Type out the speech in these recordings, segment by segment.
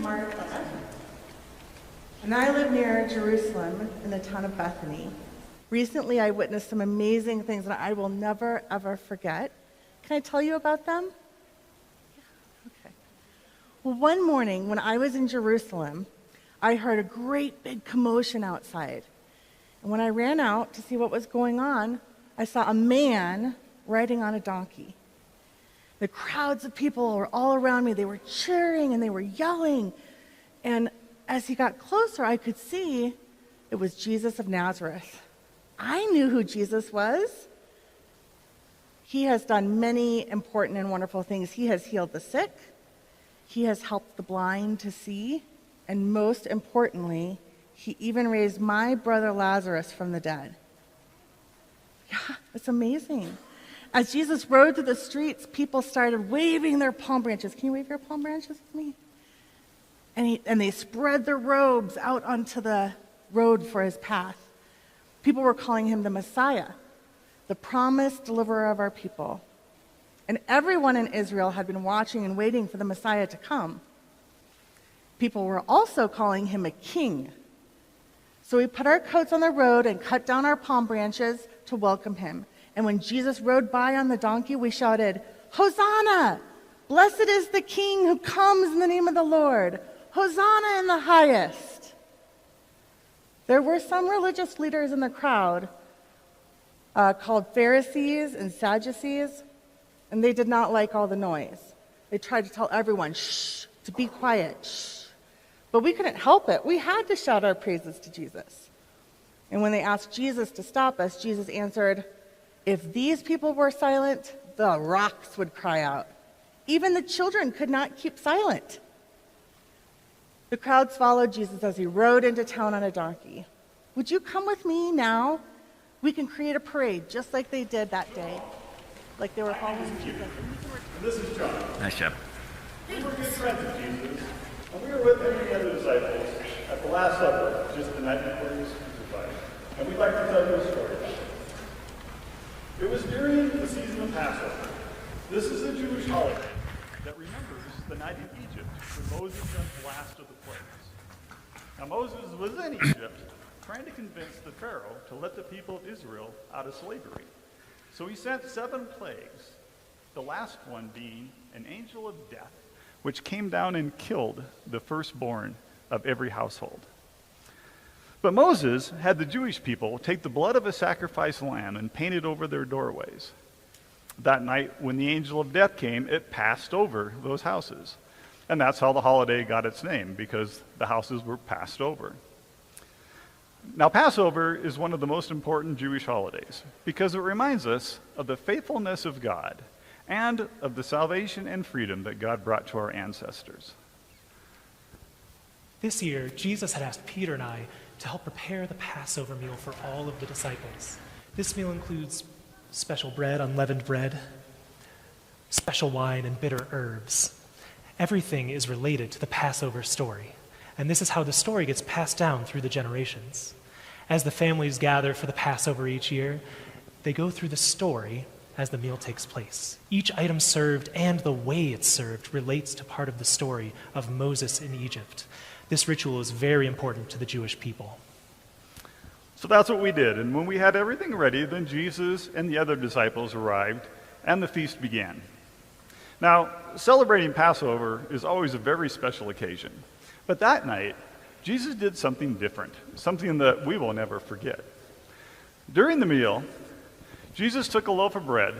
Martha, and I live near Jerusalem in the town of Bethany. Recently, I witnessed some amazing things that I will never, ever forget. Can I tell you about them? Yeah, okay. Well, one morning when I was in Jerusalem, I heard a great big commotion outside. And when I ran out to see what was going on, I saw a man riding on a donkey. The crowds of people were all around me. They were cheering and they were yelling. And as he got closer, I could see it was Jesus of Nazareth. I knew who Jesus was. He has done many important and wonderful things. He has healed the sick. He has helped the blind to see. And most importantly, he even raised my brother Lazarus from the dead. Yeah, it's amazing. As Jesus rode through the streets, people started waving their palm branches. Can you wave your palm branches with me? And they spread their robes out onto the road for his path. People were calling him the Messiah, the promised deliverer of our people. And everyone in Israel had been watching and waiting for the Messiah to come. People were also calling him a king. So we put our coats on the road and cut down our palm branches to welcome him. And when Jesus rode by on the donkey, we shouted, "Hosanna! Blessed is the King who comes in the name of the Lord. Hosanna in the highest." There were some religious leaders in the crowd called Pharisees and Sadducees, and they did not like all the noise. They tried to tell everyone, shh, to be quiet, shh. But we couldn't help it. We had to shout our praises to Jesus. And when they asked Jesus to stop us, Jesus answered, "If these people were silent, the rocks would cry out. Even the children could not keep silent." The crowds followed Jesus as he rode into town on a donkey. Would you come with me now? We can create a parade just like they did that day. Like they were following Jesus. And this is John. Nice job. We were good friends of Jesus, and we were with many of the other disciples at the Last Supper, just the night before he was crucified. And we'd like to tell you a story about it. It was during the season of Passover. This is a Jewish holiday that remembers the night in Egypt when Moses sent the last of the plagues. Now Moses was in Egypt trying to convince the Pharaoh to let the people of Israel out of slavery. So he sent 7 plagues, the last one being an angel of death, which came down and killed the firstborn of every household. But Moses had the Jewish people take the blood of a sacrificed lamb and paint it over their doorways. That night, when the angel of death came, it passed over those houses. And that's how the holiday got its name, because the houses were passed over. Now, Passover is one of the most important Jewish holidays because it reminds us of the faithfulness of God and of the salvation and freedom that God brought to our ancestors. This year, Jesus had asked Peter and I to help prepare the Passover meal for all of the disciples. This meal includes special bread, unleavened bread, special wine, and bitter herbs. Everything is related to the Passover story, and this is how the story gets passed down through the generations. As the families gather for the Passover each year, they go through the story as the meal takes place. Each item served and the way it's served relates to part of the story of Moses in Egypt. This ritual is very important to the Jewish people. So that's what we did, and when we had everything ready, then Jesus and the other disciples arrived, and the feast began. Now, celebrating Passover is always a very special occasion, but that night, Jesus did something different, something that we will never forget. During the meal, Jesus took a loaf of bread,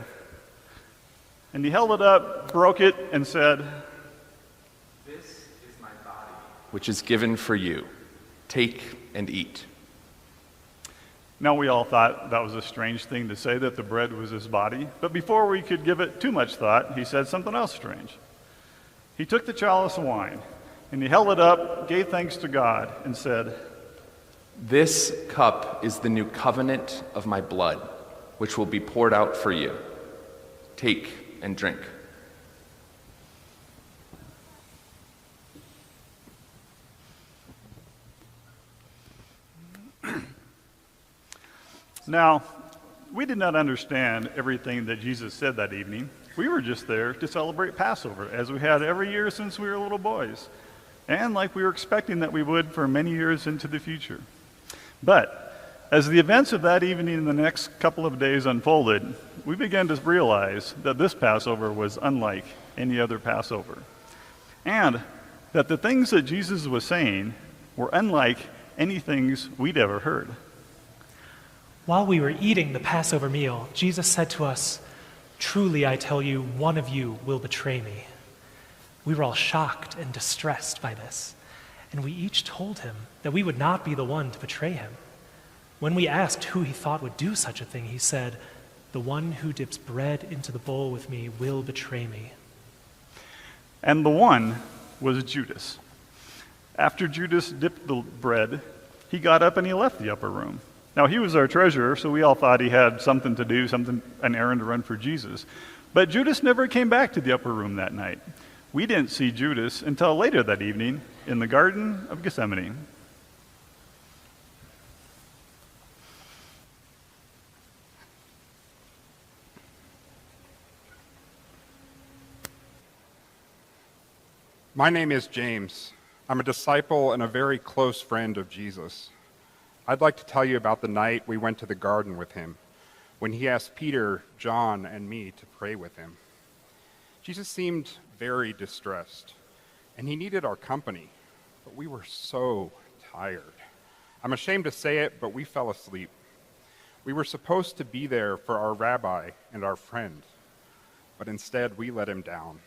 and he held it up, broke it, and said, "This is my body, which is given for you. Take and eat." Now, we all thought that was a strange thing to say, that the bread was his body, but before we could give it too much thought, he said something else strange. He took the chalice of wine, and he held it up, gave thanks to God, and said, "This cup is the new covenant of my blood, which will be poured out for you. Take and drink." Now, we did not understand everything that Jesus said that evening. We were just there to celebrate Passover, as we had every year since we were little boys. and like we were expecting that we would for many years into the future. But as the events of that evening and the next couple of days unfolded, we began to realize that this Passover was unlike any other Passover, and that the things that Jesus was saying were unlike any things we'd ever heard. While we were eating the Passover meal, Jesus said to us, "Truly I tell you, one of you will betray me." We were all shocked and distressed by this, and we each told him that we would not be the one to betray him. When we asked who he thought would do such a thing, he said, "The one who dips bread into the bowl with me will betray me." And the one was Judas. After Judas dipped the bread, he got up and he left the upper room. Now, he was our treasurer, so we all thought he had something to do, an errand to run for Jesus. But Judas never came back to the upper room that night. We didn't see Judas until later that evening in the Garden of Gethsemane. My name is James. I'm a disciple and a very close friend of Jesus. I'd like to tell you about the night we went to the garden with him, when he asked Peter, John, and me to pray with him. Jesus seemed very distressed, and he needed our company, but we were so tired. I'm ashamed to say it, but we fell asleep. We were supposed to be there for our rabbi and our friend, but instead we let him down.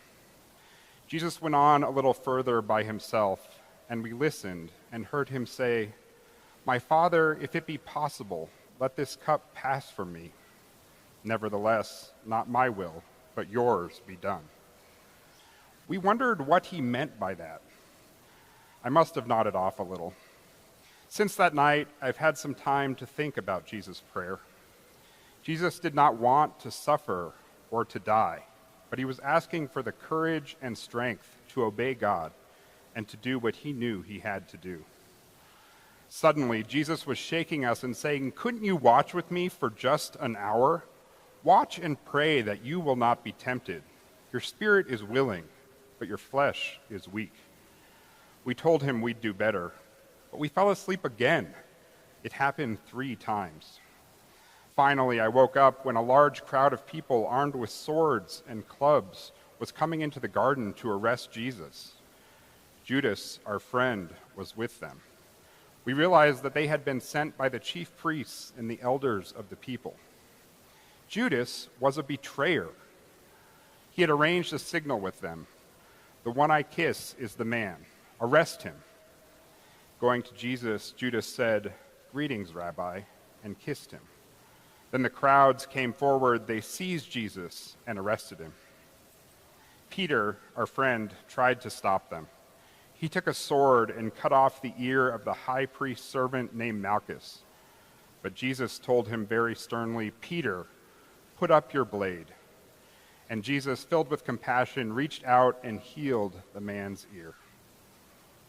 Jesus went on a little further by himself, and we listened and heard him say, "My Father, if it be possible, let this cup pass from me. Nevertheless, not my will, but yours be done." We wondered what he meant by that. I must have nodded off a little. Since that night, I've had some time to think about Jesus' prayer. Jesus did not want to suffer or to die, but he was asking for the courage and strength to obey God and to do what he knew he had to do. Suddenly, Jesus was shaking us and saying, "Couldn't you watch with me for just an hour? Watch and pray that you will not be tempted. Your spirit is willing, but your flesh is weak." We told him we'd do better, but we fell asleep again. It happened 3 times. Finally, I woke up when a large crowd of people armed with swords and clubs was coming into the garden to arrest Jesus. Judas, our friend, was with them. We realized that they had been sent by the chief priests and the elders of the people. Judas was a betrayer. He had arranged a signal with them. "The one I kiss is the man. Arrest him." Going to Jesus, Judas said, "Greetings, Rabbi," and kissed him. Then the crowds came forward, they seized Jesus and arrested him. Peter, our friend, tried to stop them. He took a sword and cut off the ear of the high priest's servant named Malchus. But Jesus told him very sternly, "Peter, put up your blade." And Jesus, filled with compassion, reached out and healed the man's ear.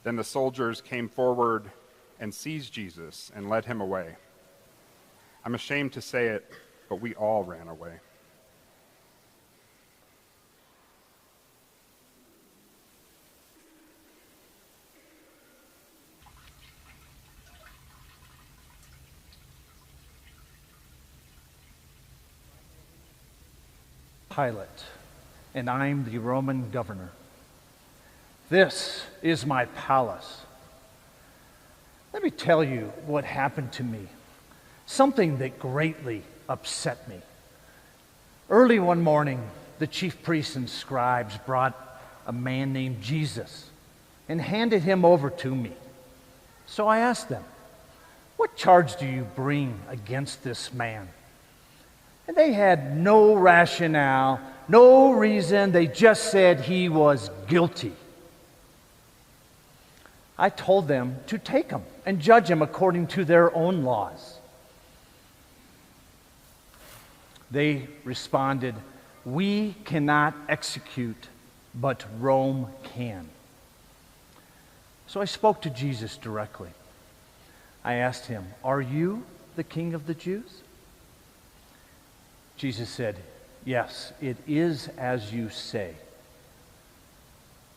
Then the soldiers came forward and seized Jesus and led him away. I'm ashamed to say it, but we all ran away. Pilate, and I'm the Roman governor. This is my palace. Let me tell you what happened to me, something that greatly upset me. Early one morning, the chief priests and scribes brought a man named Jesus and handed him over to me. So I asked them, "What charge do you bring against this man?" And they had no rationale, no reason. They just said he was guilty. I told them to take him and judge him according to their own laws. They responded, "We cannot execute, but Rome can." So I spoke to Jesus directly. I asked him, "Are you the king of the Jews?" Jesus said, "Yes, it is as you say."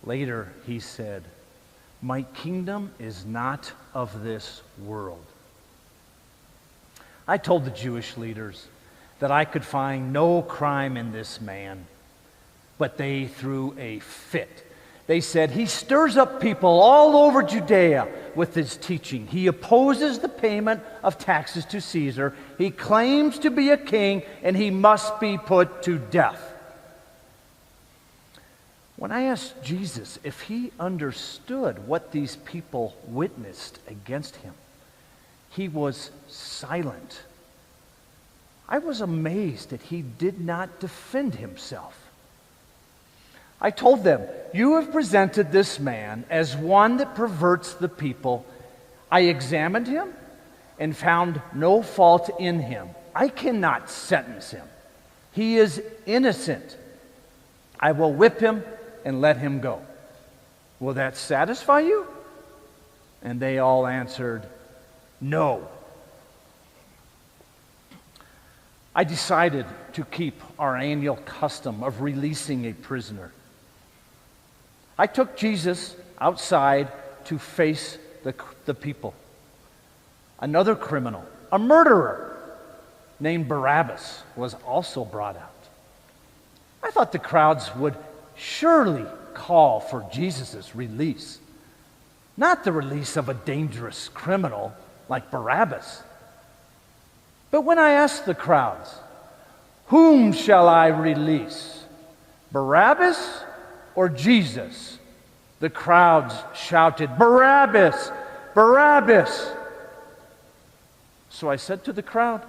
Later he said, My kingdom is not of this world. I told the Jewish leaders that I could find no crime in this man, but they threw a fit. They said, he stirs up people all over Judea with his teaching. He opposes the payment of taxes to Caesar. He claims to be a king, and he must be put to death. When I asked Jesus if he understood what these people witnessed against him, he was silent. I was amazed that he did not defend himself. I told them, you have presented this man as one that perverts the people. I examined him and found no fault in him. I cannot sentence him. He is innocent. I will whip him and let him go. Will that satisfy you? And they all answered, no. I decided to keep our annual custom of releasing a prisoner. I took Jesus outside to face the people. Another criminal, a murderer named Barabbas, was also brought out. I thought the crowds would surely call for Jesus' release, not the release of a dangerous criminal like Barabbas. But when I asked the crowds, whom shall I release, Barabbas or Jesus? The crowds shouted, Barabbas! Barabbas! So I said to the crowd,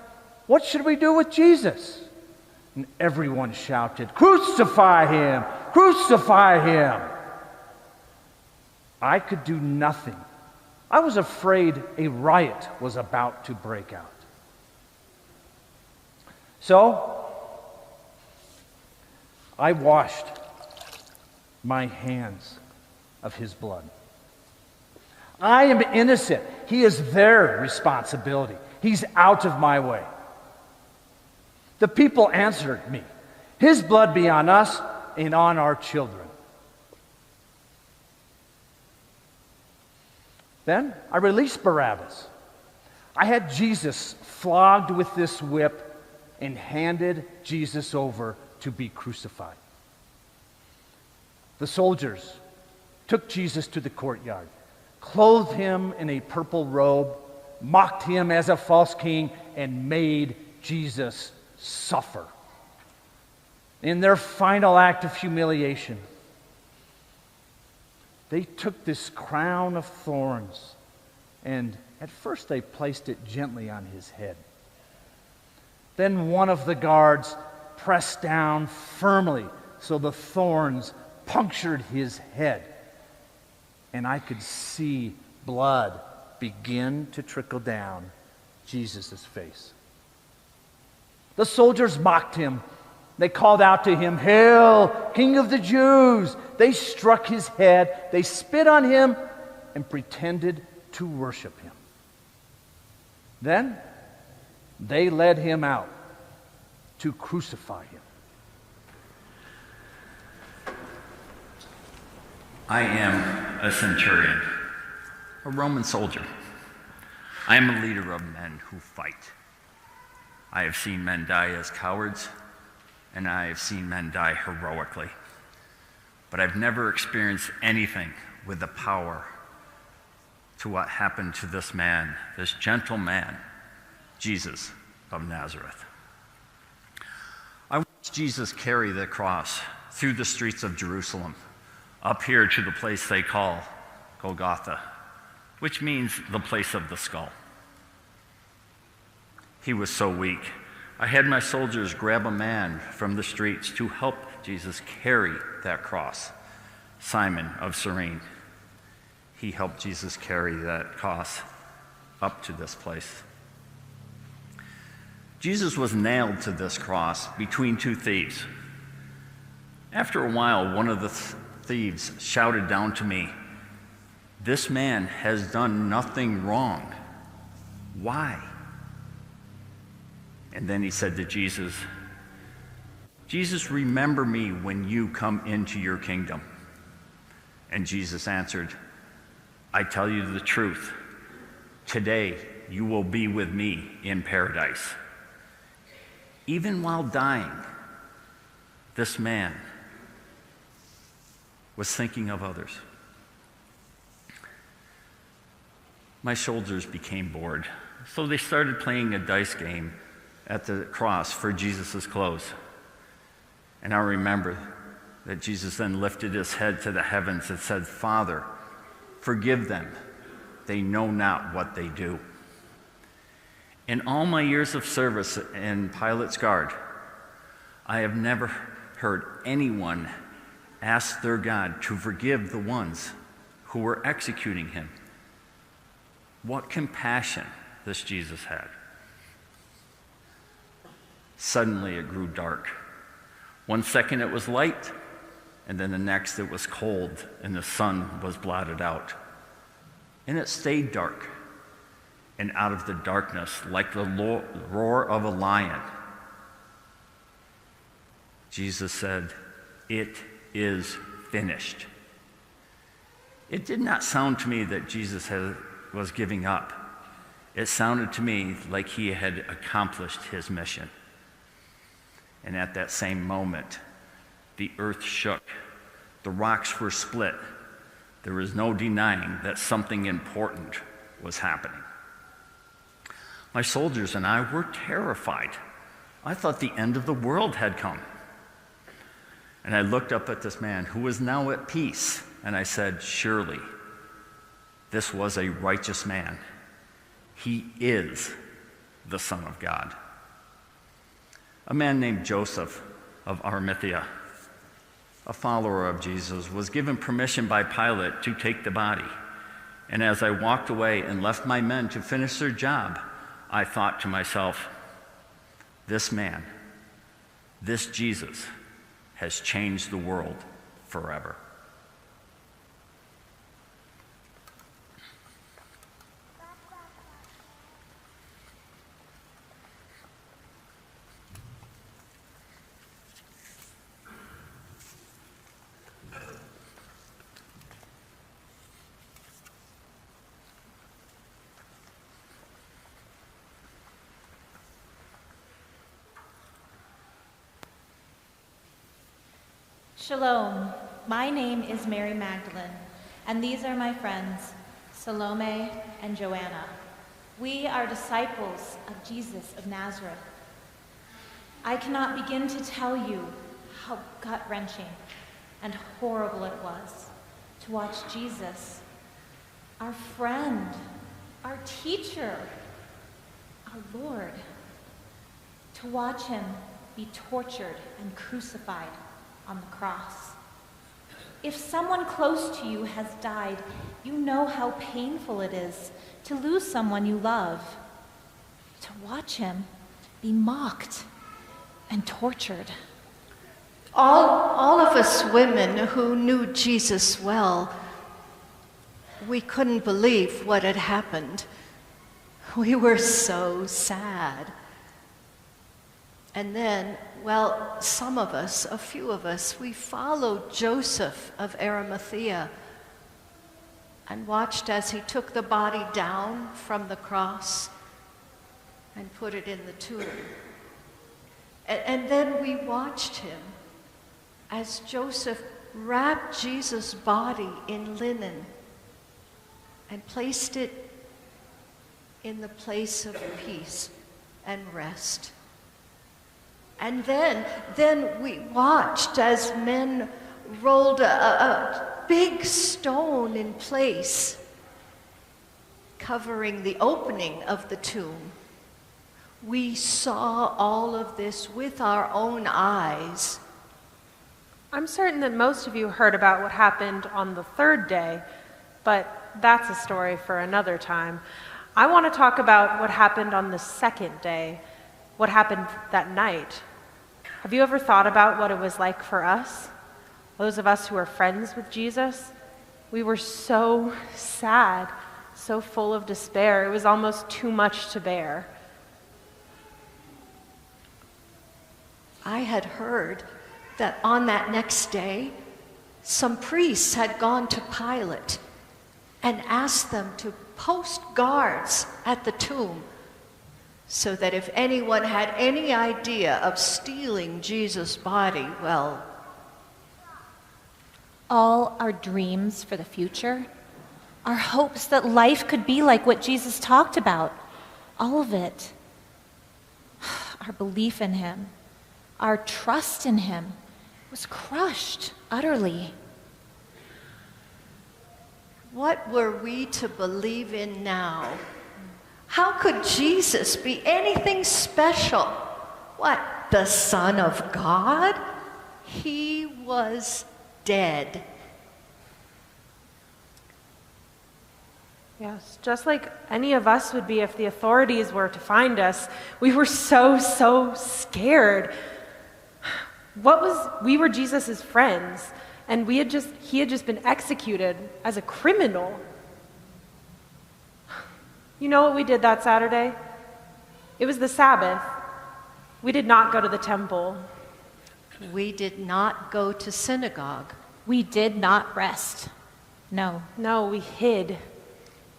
what should we do with Jesus? And everyone shouted, crucify him! Crucify him! I could do nothing. I was afraid a riot was about to break out. So, I washed my hands of his blood. I am innocent. He is their responsibility. He's out of my way. The people answered me, his blood be on us and on our children. Then I released Barabbas. I had Jesus flogged with this whip and handed Jesus over to be crucified. The soldiers took Jesus to the courtyard, clothed him in a purple robe, mocked him as a false king, and made Jesus suffer. In their final act of humiliation, they took this crown of thorns, and at first they placed it gently on his head. Then one of the guards pressed down firmly so the thorns punctured his head, and I could see blood begin to trickle down Jesus' face. The soldiers mocked him. They called out to him, "Hail, King of the Jews!" They struck his head, they spit on him, and pretended to worship him. Then they led him out to crucify him. I am a centurion, a Roman soldier. I am a leader of men who fight. I have seen men die as cowards, and I have seen men die heroically. But I've never experienced anything with the power to what happened to this man, this gentle man, Jesus of Nazareth. I watched Jesus carry the cross through the streets of Jerusalem, up here to the place they call Golgotha, which means the place of the skull. He was so weak. I had my soldiers grab a man from the streets to help Jesus carry that cross, Simon of Cyrene. He helped Jesus carry that cross up to this place. Jesus was nailed to this cross between two thieves. After a while, one of the thieves shouted down to me, "This man has done nothing wrong. Why?" And then he said to Jesus, "Jesus, remember me when you come into your kingdom." And Jesus answered, I tell you the truth. Today you will be with me in paradise. Even while dying, this man was thinking of others. My soldiers became bored, so they started playing a dice game at the cross for Jesus' clothes. And I remember that Jesus then lifted his head to the heavens and said, "Father, forgive them. They know not what they do." In all my years of service in Pilate's guard, I have never heard anyone ask their God to forgive the ones who were executing him. What compassion this Jesus had. Suddenly it grew dark. 1 second it was light, and then the next it was cold, and the sun was blotted out. And it stayed dark. And out of the darkness, like the roar of a lion, Jesus said, "It is finished." It did not sound to me that Jesus was giving up. It sounded to me like he had accomplished his mission. And at that same moment, the earth shook. The rocks were split. There was no denying that something important was happening. My soldiers and I were terrified. I thought the end of the world had come. And I looked up at this man who was now at peace, and I said, "Surely this was a righteous man. He is the Son of God." A man named Joseph of Arimathea, a follower of Jesus, was given permission by Pilate to take the body. And as I walked away and left my men to finish their job, I thought to myself, this man, this Jesus, has changed the world forever. Shalom, my name is Mary Magdalene, and these are my friends, Salome and Joanna. We are disciples of Jesus of Nazareth. I cannot begin to tell you how gut-wrenching and horrible it was to watch Jesus, our friend, our teacher, our Lord, to watch him be tortured and crucified on the cross. If someone close to you has died, you know how painful it is to lose someone you love. To watch him be mocked and tortured. All of us women who knew Jesus well, we couldn't believe what had happened. We were so sad. And then, well, some of us, a few of us, we followed Joseph of Arimathea and watched as he took the body down from the cross and put it in the tomb. And then we watched him as Joseph wrapped Jesus' body in linen and placed it in the place of peace and rest. And then we watched as men rolled a big stone in place, covering the opening of the tomb. We saw all of this with our own eyes. I'm certain that most of you heard about what happened on the third day, but that's a story for another time. I want to talk about what happened on the second day, what happened that night. Have you ever thought about what it was like for us? Those of us who are friends with Jesus? We were so sad, so full of despair. It was almost too much to bear. I had heard that on that next day, some priests had gone to Pilate and asked them to post guards at the tomb so that if anyone had any idea of stealing Jesus' body, well, All our dreams for the future, our hopes that life could be like what Jesus talked about, all of it. Our belief in him, our trust in him was crushed utterly. what were we to believe in now? How could Jesus be anything special? What, the Son of God? He was dead. Yes, just like any of us would be if the authorities were to find us, we were so scared. We were Jesus' friends, and he had just been executed as a criminal. You know what we did that Saturday? It was the Sabbath. We did not go to the temple. We did not go to synagogue. We did not rest. No. No, we hid.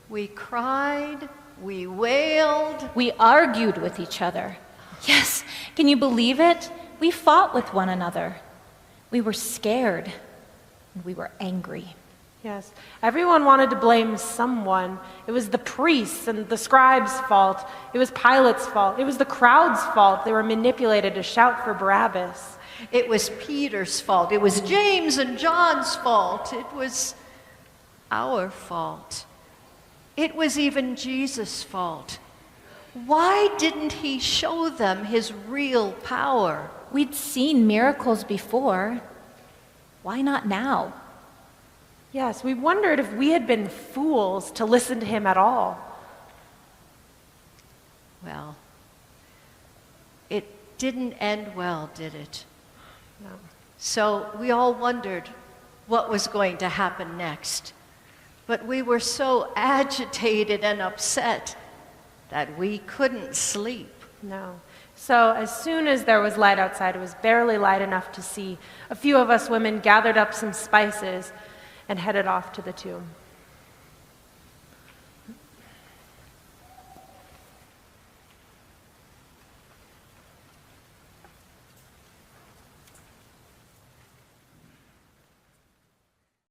We cried, we wailed. We argued with each other. Yes, can you believe it? We fought with one another. We were scared, and we were angry. Yes, everyone wanted to blame someone. It was the priests and the scribes' fault. It was Pilate's fault. It was the crowd's fault. They were manipulated to shout for Barabbas. It was Peter's fault. It was James and John's fault. It was our fault. It was even Jesus' fault. Why didn't he show them his real power? We'd seen miracles before. Why not now? Yes, we wondered if we had been fools to listen to him at all. Well, it didn't end well, did it? No. So we all wondered what was going to happen next. But we were so agitated and upset that we couldn't sleep. No. So as soon as there was light outside, it was barely light enough to see, a few of us women gathered up some spices and headed off to the tomb.